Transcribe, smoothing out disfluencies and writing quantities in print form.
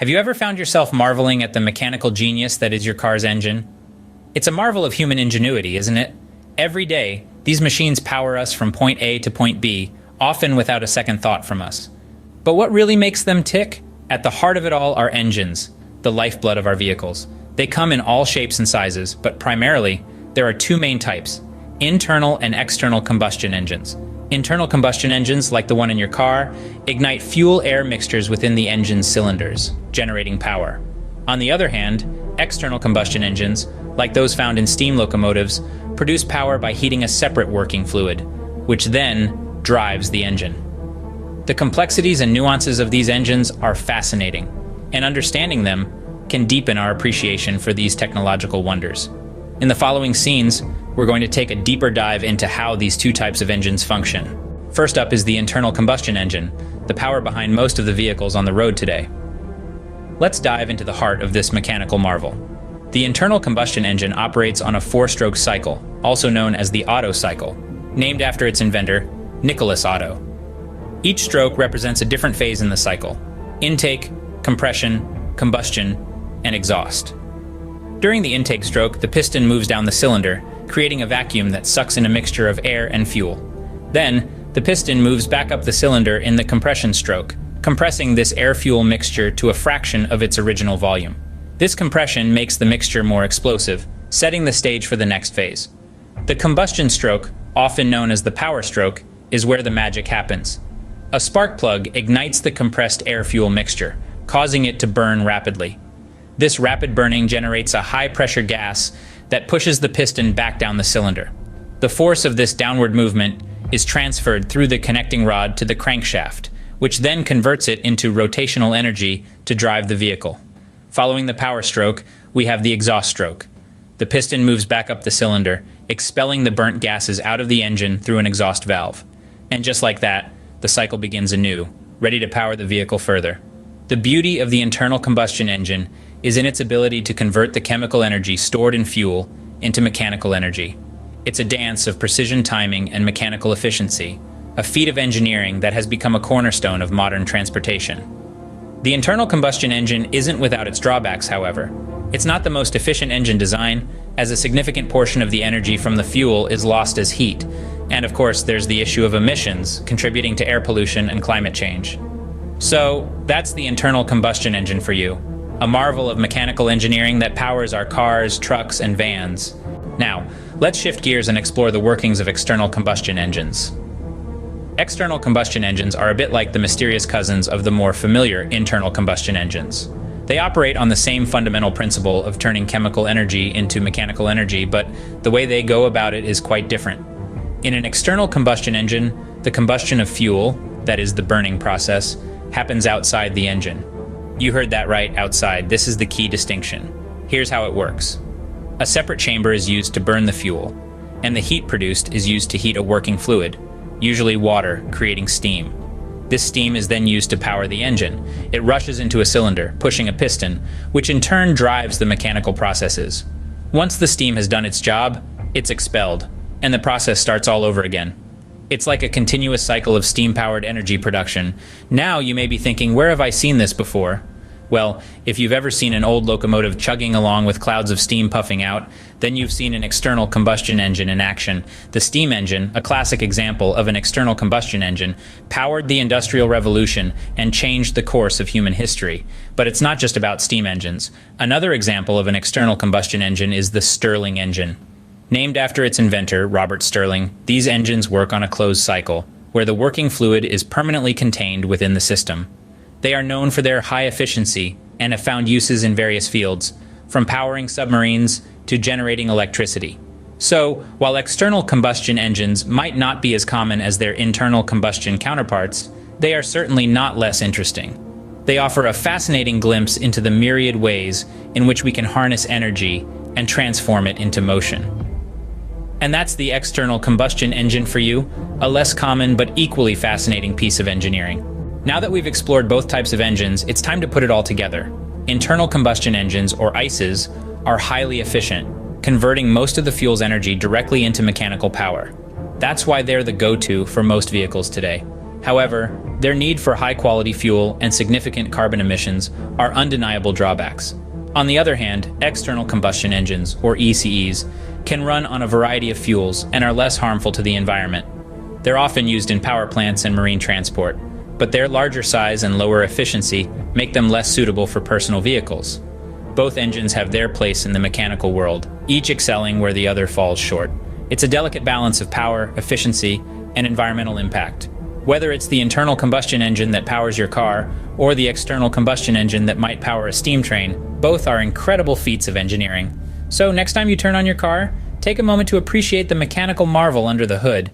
Have you ever found yourself marveling at the mechanical genius that is your car's engine? It's a marvel of human ingenuity, isn't it? Every day, these machines power us from point A to point B, often without a second thought from us. But what really makes them tick? At the heart of it all are engines, the lifeblood of our vehicles. They come in all shapes and sizes, but primarily, there are two main types: internal and external combustion engines. Internal combustion engines, like the one in your car, ignite fuel-air mixtures within the engine's cylinders, generating power. On the other hand, external combustion engines, like those found in steam locomotives, produce power by heating a separate working fluid, which then drives the engine. The complexities and nuances of these engines are fascinating, and understanding them can deepen our appreciation for these technological wonders. In the following scenes, we're going to take a deeper dive into how these two types of engines function. First up is the internal combustion engine, the power behind most of the vehicles on the road today. Let's dive into the heart of this mechanical marvel. The internal combustion engine operates on a four-stroke cycle, also known as the Otto cycle, named after its inventor, Nicholas Otto. Each stroke represents a different phase in the cycle: intake, compression, combustion, and exhaust. During the intake stroke, the piston moves down the cylinder, creating a vacuum that sucks in a mixture of air and fuel. Then, the piston moves back up the cylinder in the compression stroke, compressing this air-fuel mixture to a fraction of its original volume. This compression makes the mixture more explosive, setting the stage for the next phase. The combustion stroke, often known as the power stroke, is where the magic happens. A spark plug ignites the compressed air-fuel mixture, causing it to burn rapidly. This rapid burning generates a high-pressure gas that pushes the piston back down the cylinder. The force of this downward movement is transferred through the connecting rod to the crankshaft, which then converts it into rotational energy to drive the vehicle. Following the power stroke, we have the exhaust stroke. The piston moves back up the cylinder, expelling the burnt gases out of the engine through an exhaust valve. And just like that, the cycle begins anew, ready to power the vehicle further. The beauty of the internal combustion engine is in its ability to convert the chemical energy stored in fuel into mechanical energy. It's a dance of precision timing and mechanical efficiency, a feat of engineering that has become a cornerstone of modern transportation. The internal combustion engine isn't without its drawbacks, however. It's not the most efficient engine design, as a significant portion of the energy from the fuel is lost as heat. And of course, there's the issue of emissions, contributing to air pollution and climate change. So, that's the internal combustion engine for you. A marvel of mechanical engineering that powers our cars, trucks, and vans. Now, let's shift gears and explore the workings of external combustion engines. External combustion engines are a bit like the mysterious cousins of the more familiar internal combustion engines. They operate on the same fundamental principle of turning chemical energy into mechanical energy, but the way they go about it is quite different. In an external combustion engine, the combustion of fuel, that is the burning process, happens outside the engine. You heard that right, outside. This is the key distinction. Here's how it works. A separate chamber is used to burn the fuel, and the heat produced is used to heat a working fluid, usually water, creating steam. This steam is then used to power the engine. It rushes into a cylinder, pushing a piston, which in turn drives the mechanical processes. Once the steam has done its job, it's expelled, and the process starts all over again. It's like a continuous cycle of steam-powered energy production. Now you may be thinking, where have I seen this before? Well, if you've ever seen an old locomotive chugging along with clouds of steam puffing out, then you've seen an external combustion engine in action. The steam engine, a classic example of an external combustion engine, powered the Industrial Revolution and changed the course of human history. But it's not just about steam engines. Another example of an external combustion engine is the Stirling engine. Named after its inventor, Robert Stirling, these engines work on a closed cycle, where the working fluid is permanently contained within the system. They are known for their high efficiency and have found uses in various fields, from powering submarines to generating electricity. So, while external combustion engines might not be as common as their internal combustion counterparts, they are certainly not less interesting. They offer a fascinating glimpse into the myriad ways in which we can harness energy and transform it into motion. And that's the external combustion engine for you, a less common but equally fascinating piece of engineering. Now that we've explored both types of engines, it's time to put it all together. Internal combustion engines, or ICEs, are highly efficient, converting most of the fuel's energy directly into mechanical power. That's why they're the go-to for most vehicles today. However, Their need for high-quality fuel and significant carbon emissions are undeniable drawbacks. On the other hand, external combustion engines, or ECEs, can run on a variety of fuels and are less harmful to the environment. They're often used in power plants and marine transport, but their larger size and lower efficiency make them less suitable for personal vehicles. Both engines have their place in the mechanical world, each excelling where the other falls short. It's a delicate balance of power, efficiency, and environmental impact. Whether it's the internal combustion engine that powers your car or the external combustion engine that might power a steam train, both are incredible feats of engineering. So next time you turn on your car, take a moment to appreciate the mechanical marvel under the hood